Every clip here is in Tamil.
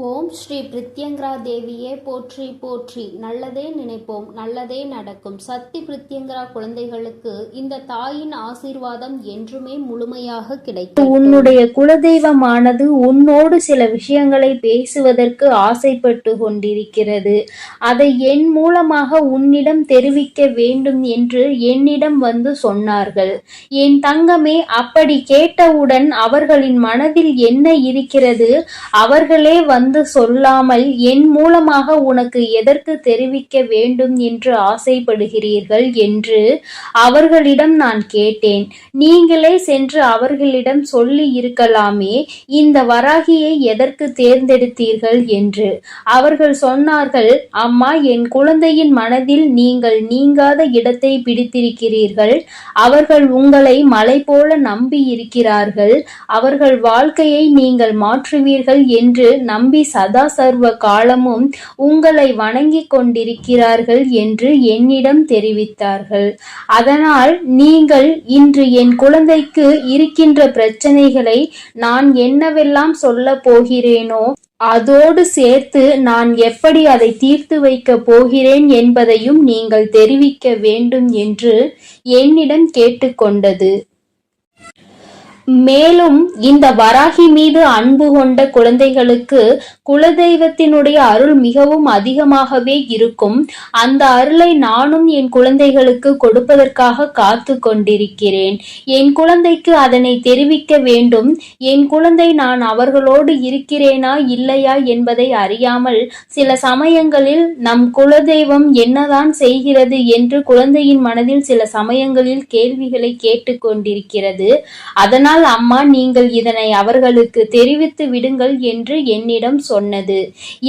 ஓம் ஸ்ரீ பிரித்யங்கரா தேவியே போற்றி போற்றி. நல்லதே நினைப்போம், நல்லதே நடக்கும். சக்தி பிரித்யங்கரா குழந்தைகளுக்கு இந்த தாயின் ஆசீர்வாதம் என்றுமே முழுமையாக கிடைக்கும். உன்னுடைய குலதெய்வமானது உன்னோடு சில விஷயங்களை பேசுவதற்கு ஆசைப்பட்டு கொண்டிருக்கிறது. அதை என் மூலமாக உன்னிடம் தெரிவிக்க வேண்டும் என்று என்னிடம் வந்து சொன்னார்கள். என் தங்கமே, அப்படி கேட்டவுடன் அவர்களின் மனதில் என்ன இருக்கிறது, அவர்களே வந்து சொல்லாமல் என் மூலமாக உனக்கு எதற்கு தெரிவிக்க வேண்டும் என்று ஆசைப்படுகிறீர்கள் என்று அவர்களிடம் நான் கேட்டேன். நீங்களே சென்று அவர்களிடம் சொல்லி இருக்கலாமே, இந்த வராகியை எதற்கு தேர்ந்தெடுத்தீர்கள் என்று. அவர்கள் சொன்னார்கள், அம்மா, என் குழந்தையின் மனதில் நீங்கள் நீங்காத இடத்தை பிடித்திருக்கிறீர்கள். அவர்கள் உங்களை மலை போல நம்பி இருக்கிறார்கள். அவர்கள் வாழ்க்கையை நீங்கள் மாற்றுவீர்கள் என்று நம்பி சதா சர்வ காலமும் உங்களை வணங்கிக் கொண்டிருக்கிறார்கள் என்று என்னிடம் தெரிவித்தார்கள். அதனால் நீங்கள் இன்று என் குழந்தைக்கு இருக்கின்ற பிரச்சனைகளை நான் என்னவெல்லாம் சொல்ல போகிறேனோ அதோடு சேர்த்து நான் எப்படி அதை தீர்த்து வைக்க போகிறேன் என்பதையும் நீங்கள் தெரிவிக்க வேண்டும் என்று என்னிடம் கேட்டுக்கொண்டது. மேலும் இந்த வராகி மீது அன்பு கொண்ட குழந்தைகளுக்கு குலதெய்வத்தினுடைய அருள் மிகவும் அதிகமாகவே இருக்கும். அந்த அருளை நானும் என் குழந்தைகளுக்கு கொடுப்பதற்காக காத்து கொண்டிருக்கிறேன். என் குழந்தைக்கு அதனை தெரிவிக்க வேண்டும். என் குழந்தை நான் அவர்களோடு இருக்கிறேனா இல்லையா என்பதை அறியாமல் சில சமயங்களில் நம் குலதெய்வம் என்னதான் செய்கிறது என்று குழந்தையின் மனதில் சில சமயங்களில் கேள்விகளை கேட்டுக்கொண்டிருக்கிறது. அதனால் அம்மா, நீங்கள் இதனை அவர்களுக்கு தெரிவித்து விடுங்கள் என்று என்னிடம் சொன்னது.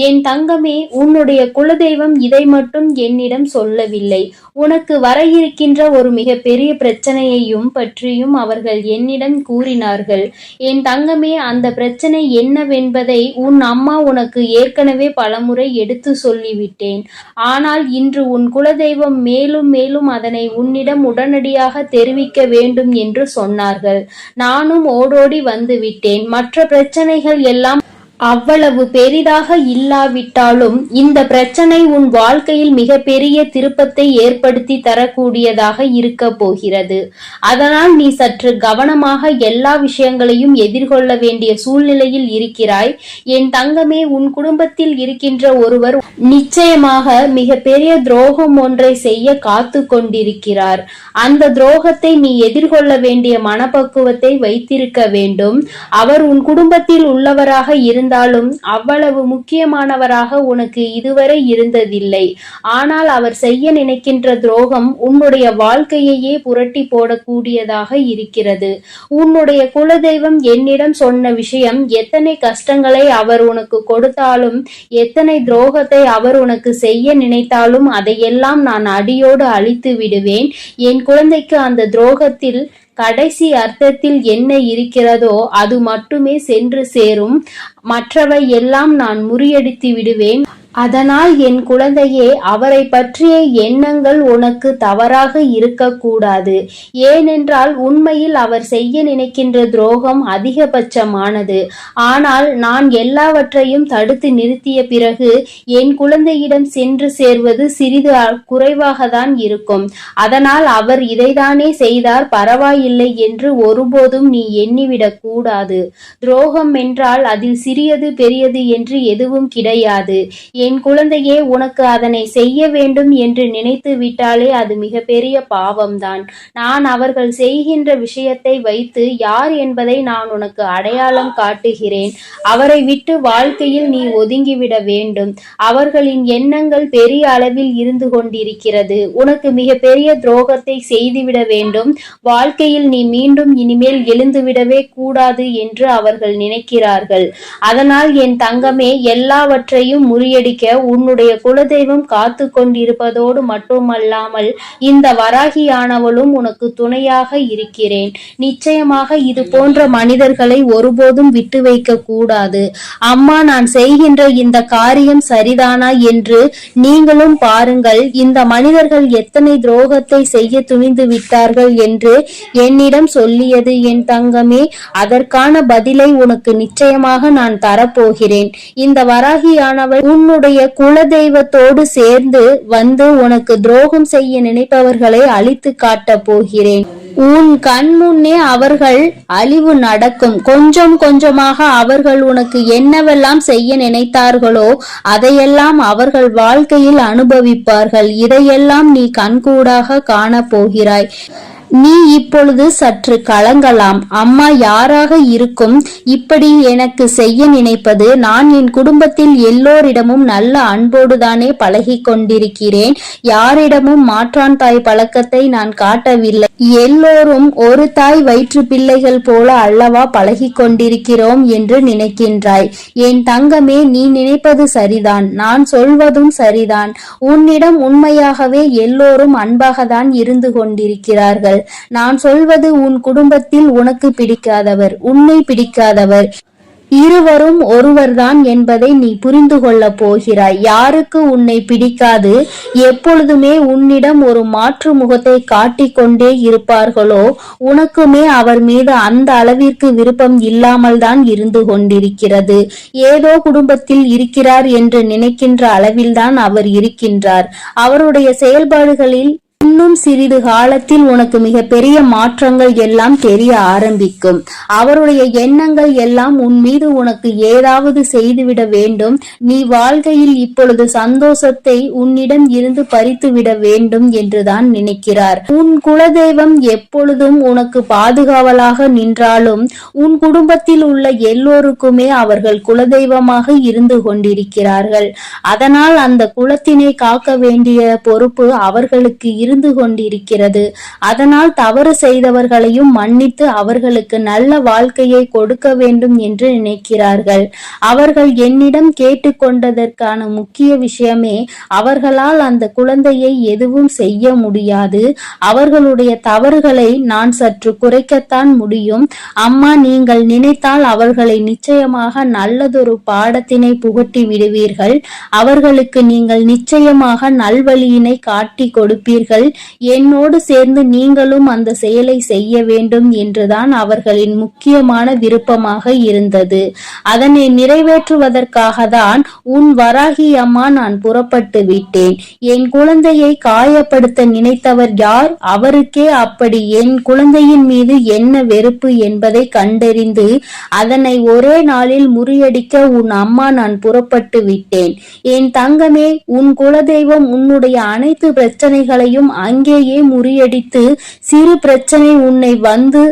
என் தங்கமே, உன்னுடைய குலதெய்வம் இதை மட்டும் என்னிடம் சொல்லவில்லை. உனக்கு வர இருக்கின்ற ஒரு மிகப்பெரிய பிரச்சனையையும் பற்றியும் அவர்கள் என்னிடம் கூறினார்கள். என் தங்கமே, அந்த பிரச்சனை என்னவென்பதை உன் அம்மா உனக்கு ஏற்கனவே பலமுறை எடுத்து சொல்லிவிட்டேன். ஆனால் இன்று உன் குலதெய்வம் மேலும் மேலும் அதனை உன்னிடம் உடனடியாக தெரிவிக்க வேண்டும் என்று சொன்னார்கள். நானும் ஓடோடி வந்து விட்டேன். மற்ற பிரச்சனைகள் எல்லாம் அவ்வளவு பெரிதாக இல்லாவிட்டாலும் இந்த பிரச்சனை உன் வாழ்க்கையில் மிகப்பெரிய திருப்பத்தை ஏற்படுத்தி தரக்கூடியதாக இருக்க போகிறது. அதனால் நீ சற்று கவனமாக எல்லா விஷயங்களையும் எதிர்கொள்ள வேண்டிய சூழ்நிலையில் இருக்கிறாய். என் தங்கமே, உன் குடும்பத்தில் இருக்கின்ற ஒருவர் நிச்சயமாக மிகப்பெரிய துரோகம் ஒன்றை செய்ய காத்து கொண்டிருக்கிறார். அந்த துரோகத்தை நீ எதிர்கொள்ள வேண்டிய மனப்பக்குவத்தை வைத்திருக்க வேண்டும். அவர் உன் குடும்பத்தில் உள்ளவராக இருந்தாலும் அவ்வளவு முக்கியமானவராக உனக்கு இதுவரை இருந்ததில்லை. ஆனால் அவர் செய்ய நினைக்கின்ற துரோகம் உன்னுடைய வாழ்க்கையையே புரட்டி போடக்கூடியதாக இருக்கிறது. உன்னுடைய குலதெய்வம் என்னிடம் சொன்ன விஷயம், எத்தனை கஷ்டங்களை அவர் உனக்கு கொடுத்தாலும், எத்தனை துரோகத்தை அவர் உனக்கு செய்ய நினைத்தாலும் அதையெல்லாம் நான் அடியோடு அழித்து விடுவேன். என் குழந்தைக்கு அந்த துரோகத்தில் கடைசி அர்த்தத்தில் என்ன இருக்கிறதோ அது மட்டுமே சென்று சேரும். மற்றவை எல்லாம் நான் முறியடித்து விடுவேன். அதனால் என் குழந்தையே, அவரை பற்றிய எண்ணங்கள் உனக்கு தவறாக இருக்கக்கூடாது. ஏனென்றால் உண்மையில் அவர் செய்ய நினைக்கின்ற துரோகம் அதிகபட்சமானது. ஆனால் நான் எல்லாவற்றையும் தடுத்து நிறுத்திய பிறகு என் குழந்தையிடம் சென்று சேர்வது சிறிது குறைவாக தான் இருக்கும். அதனால் அவர் இதைதானே செய்தார், பரவாயில்லை என்று ஒருபோதும் நீ எண்ணிவிடக் கூடாது. துரோகம் என்றால் அதில் சிறியது பெரியது என்று எதுவும் கிடையாது. என் குழந்தையே, உனக்கு அதனை செய்ய வேண்டும் என்று நினைத்து விட்டாலே அது மிகப்பெரிய பாவம்தான். நான் அவர்கள் செய்கின்ற விஷயத்தை வைத்து யார் என்பதை நான் உனக்கு அடையாளம் காட்டுகிறேன். அவரை விட்டு வாழ்க்கையில் நீ ஒதுங்கிவிட வேண்டும். அவர்களின் எண்ணங்கள் பெரிய அளவில் இருந்து கொண்டிருக்கிறது. உனக்கு மிகப்பெரிய துரோகத்தை செய்துவிட வேண்டும். வாழ்க்கையில் நீ மீண்டும் இனிமேல் எழுந்துவிடவே கூடாது என்று அவர்கள் நினைக்கிறார்கள். அதனால் என் தங்கமே, எல்லாவற்றையும் முறியடிக்க பிடிக்க உன்னுடைய குலதெய்வம் காத்து கொண்டிருப்பதோடு மட்டுமல்லாமல் இந்த வராகியானவளும் உனக்கு துணையாக இருக்கிறேன். நிச்சயமாக இது போன்ற மனிதர்களை ஒருபோதும் விட்டு வைக்க கூடாது. அம்மா, நான் செய்கின்ற இந்த காரியம் சரிதானா என்று நீங்களும் பாருங்கள். இந்த மனிதர்கள் எத்தனை துரோகத்தை செய்ய துணிந்து விட்டார்கள் என்று என்னிடம் சொல்லியது என் தங்கமே. அதற்கான பதிலை உனக்கு நிச்சயமாக நான் தரப்போகிறேன். இந்த வராகியானவள் உன்னுடைய குலதெய்வத்தோடு சேர்ந்து வந்து உனக்கு துரோகம் செய்ய நினைப்பவர்களை அழித்து காட்டப் போகிறேன். உன் கண் முன்னே அவர்கள் அழிவு நடக்கும். கொஞ்சம் கொஞ்சமாக அவர்கள் உனக்கு என்னவெல்லாம் செய்ய நினைத்தார்களோ அதையெல்லாம் அவர்கள் வாழ்க்கையில் அனுபவிப்பார்கள். இதையெல்லாம் நீ கண்கூடாக காணப்போகிறாய். நீ இப்பொழுது சற்று கலங்கலாம். அம்மா யாராக இருக்கும் இப்படி எனக்கு செய்ய நினைப்பது? நான் என் குடும்பத்தில் எல்லோரிடமும் நல்ல அன்போடுதானே பழகி கொண்டிருக்கிறேன். யாரிடமும் மாற்றான் தாய் பழக்கத்தை நான் காட்டவில்லை. எல்லோரும் ஒரு தாய் வயிற்று பிள்ளைகள் போல அல்லவா பழகி கொண்டிருக்கிறோம் என்று நினைக்கின்றாய். என் தங்கமே, நீ நினைப்பது சரிதான். நான் சொல்வதும் சரிதான். உன்னிடம் உண்மையாகவே எல்லோரும் அன்பாகத்தான் இருந்து கொண்டிருக்கிறார்கள். நான் சொல்வது உன் குடும்பத்தில் உனக்கு பிடிக்காதவர், உன்னை பிடிக்காதவர் இருவரும் ஒருவர்தான் என்பதை நீ புரிந்து கொள்ள போகிறாய். யாருக்கு உன்னை பிடிக்காது, எப்பொழுதுமே உன்னிடம் ஒரு மாற்று முகத்தை காட்டிக்கொண்டே இருப்பார்களோ உனக்குமே அவர் மீது அந்த அளவிற்கு விருப்பம் இல்லாமல் தான் இருந்து கொண்டிருக்கிறது. ஏதோ குடும்பத்தில் இருக்கிறார் என்று நினைக்கின்ற அளவில்தான் அவர் இருக்கின்றார். அவருடைய செயல்பாடுகளில் இன்னும் சிறிது காலத்தில் உனக்கு மிக பெரிய மாற்றங்கள் எல்லாம் தெரிய ஆரம்பிக்கும். அவருடைய எண்ணங்கள் எல்லாம் உன் மீது உனக்கு ஏதாவது செய்துவிட வேண்டும், நீ வாழ்க்கையில் இப்பொழுது சந்தோஷத்தை உன்னிடம் இருந்து பறித்துவிட வேண்டும் என்றுதான் நினைக்கிறார். உன் குலதெய்வம் எப்பொழுதும் உனக்கு பாதுகாவலாக நின்றாலும் உன் குடும்பத்தில் உள்ள எல்லோருக்குமே அவர்கள் குலதெய்வமாக இருந்து கொண்டிருக்கிறார்கள். அதனால் அந்த குலத்தினை காக்க வேண்டிய பொறுப்பு அவர்களுக்கு இருந்து கொண்டிருக்கிறது. அதனால் தவறு செய்தவர்களையும் மன்னித்து அவர்களுக்கு நல்ல வாழ்க்கையை கொடுக்க வேண்டும் என்று நினைக்கிறார்கள். அவர்கள் என்னிடம் கேட்டுக்கொண்டதற்கான முக்கிய விஷயமே அவர்களால் அந்த குழந்தையை எதுவும் செய்ய முடியாது. அவர்களுடைய தவறுகளை நான் சற்று குறைக்கத்தான் முடியும். அம்மா, நீங்கள் நினைத்தால் அவர்களை நிச்சயமாக நல்லதொரு பாடத்தினை புகட்டி விடுவீர்கள். அவர்களுக்கு நீங்கள் நிச்சயமாக நல்வழியினை காட்டி கொடுப்பீர்கள். என்னோடு சேர்ந்து நீங்களும் அந்த செயலை செய்ய வேண்டும் என்றுதான் அவர்களின் முக்கியமான விருப்பமாக இருந்தது. அதனை நிறைவேற்றுவதற்காக தான் உன் வராகி அம்மா நான் புறப்பட்டு விட்டேன். என் குழந்தையை காயப்படுத்த நினைத்தவர் யார்? அவருக்கே அப்படி என் குழந்தையின் மீது என்ன வெறுப்பு என்பதை கண்டறிந்து அதனை ஒரே நாளில் முறியடிக்க உன் அம்மா நான் புறப்பட்டு விட்டேன். என் தங்கமே, உன் குலதெய்வம் உன்னுடைய அனைத்து பிரச்சனைகளையும் அங்கேயே முறியடித்து சிறு பிரச்சனை உன்னை வந்து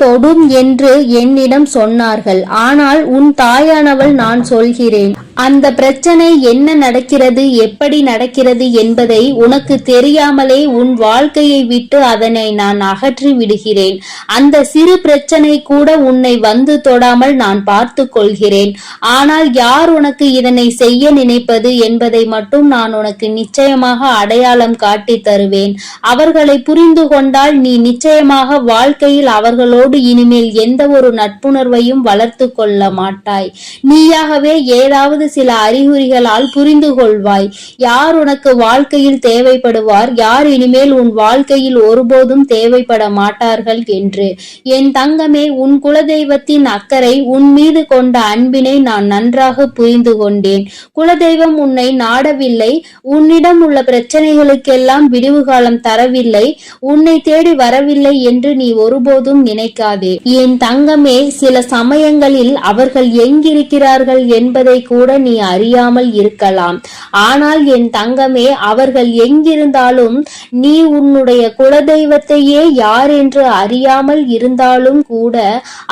தொடும் என்று என்னிடம் சொன்னார்கள். ஆனால் உன் தாயானவள் நான் சொல்கிறேன், அந்த பிரச்சனை என்ன நடக்கிறது, எப்படி நடக்கிறது என்பதை உனக்கு தெரியாமலே உன் வாழ்க்கையை விட்டு அதனை நான் அகற்றி விடுகிறேன். அந்த சிறு பிரச்சனை கூட உன்னை வந்து தொடாமல் நான் பார்த்து கொள்கிறேன். ஆனால் யார் உனக்கு இதனை செய்ய நினைப்பது என்பதை மட்டும் நான் உனக்கு நிச்சயமாக அடையாளம் காட்டி தருவேன். அவர்களை புரிந்து கொண்டால் நீ நிச்சயமாக வாழ்க்கையில் அவர்களோடு இனிமேல் எந்த ஒரு நட்புணர்வையும் வளர்த்து கொள்ள மாட்டாய். நீயாகவே ஏதாவது சில அறிகுறிகளால் புரிந்து கொள்வாய் யார் உனக்கு வாழ்க்கையில் தேவைப்படுவார், யார் இனிமேல் உன் வாழ்க்கையில் ஒருபோதும் தேவைப்பட மாட்டார்கள் என்று. என் தங்கமே, உன் குலதெய்வத்தின் அக்கறை, உன் மீது கொண்ட அன்பினை நான் நன்றாக புரிந்து கொண்டேன். குலதெய்வம் உன்னை நாடவில்லை, உன்னிடம் உள்ள பிரச்சனைகளுக்கெல்லாம் விடிவு காலம் தரவில்லை, உன்னை தேடி வரவில்லை என்று நீ ஒருபோதும் நினைக்காதே. என் தங்கமே, சில சமயங்களில் அவர்கள் எங்கிருக்கிறார்கள் என்பதை கூட நீ அறியாமல் இருக்கலாம். ஆனால் என் தங்கமே, அவர்கள் எங்கிருந்தாலும் நீ உன்னுடைய குலதெய்வத்தையே யார் என்று அறியாமல் இருந்தாலும் கூட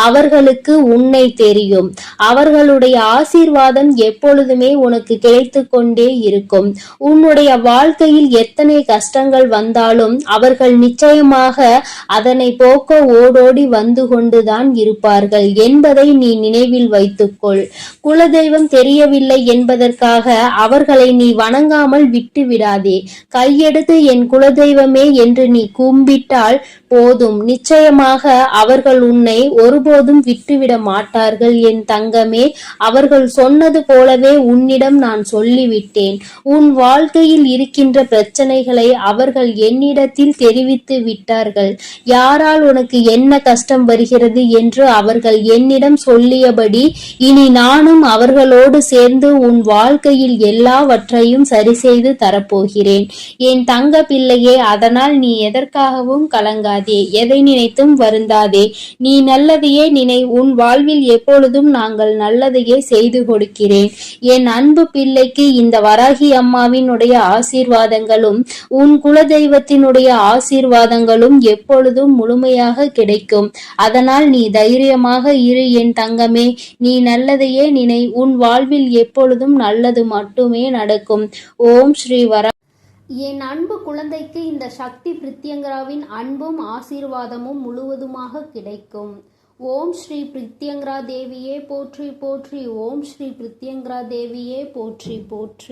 அவர்களுக்கு உன்னை தெரியும். அவர்களுடைய ஆசீர்வாதம் எப்பொழுதுமே உனக்கு கிடைத்து கொண்டே இருக்கும். உன்னுடைய வாழ்க்கையில் எத்தனை கஷ்டங்கள் வந்தாலும் அவர்கள் நிச்சயமாக அதனை போக்க ஓடோடி வந்து கொண்டுதான் இருப்பார்கள் என்பதை நீ நினைவில் வைத்துக்கொள். குலதெய்வம் தெரிய கிடைக்கவில்லை என்பதற்காக அவர்களை நீ வணங்காமல் விட்டு விடாதே. கையெடுத்து என் குலதெய்வமே என்று நீ கும்பிட்டால் போதும், நிச்சயமாக அவர்கள் உன்னை ஒருபோதும் விட்டுவிட மாட்டார்கள் என் தங்கமே. அவர்கள் சொன்னது போலவே உன்னிடம் நான் சொல்லிவிட்டேன். உன் வாழ்க்கையில் இருக்கின்ற பிரச்சனைகளை அவர்கள் என்னிடத்தில் தெரிவித்து விட்டார்கள். யாரால் உனக்கு என்ன கஷ்டம் வருகிறது என்று அவர்கள் என்னிடம் சொல்லியபடி இனி நானும் அவர்களோடு சேர்ந்து உன் வாழ்க்கையில் எல்லாவற்றையும் சரி செய்து தரப்போகிறேன் என் தங்க பிள்ளையே. அதனால் நீ எதற்காகவும் கலங்காதே, எதை நினைத்தும் வருந்தாதே. நீ நல்லதையே நினை. உன் வாழ்வில் எப்பொழுதும் நாங்கள் நல்லதையே செய்து கொடுக்கிறேன். என் அன்பு பிள்ளைக்கு இந்த வராகி அம்மாவினுடைய ஆசீர்வாதங்களும் உன் குலதெய்வத்தினுடைய ஆசீர்வாதங்களும் எப்பொழுதும் முழுமையாக கிடைக்கும். அதனால் நீ தைரியமாக இரு என் தங்கமே. நீ நல்லதையே நினை. உன் வாழ்வில் எப்பொழுதும் நல்லது மட்டுமே நடக்கும். ஓம் ஸ்ரீ வரா. என் அன்பு குழந்தைக்கு இந்த சக்தி பிரித்யங்கராவின் அன்பும் ஆசீர்வாதமும் முழுவதுமாக கிடைக்கும். ஓம் ஸ்ரீ பிரித்யங்கரா தேவியே போற்றி போற்றி. ஓம் ஸ்ரீ பிரித்யங்கரா தேவியே போற்றி போற்றி.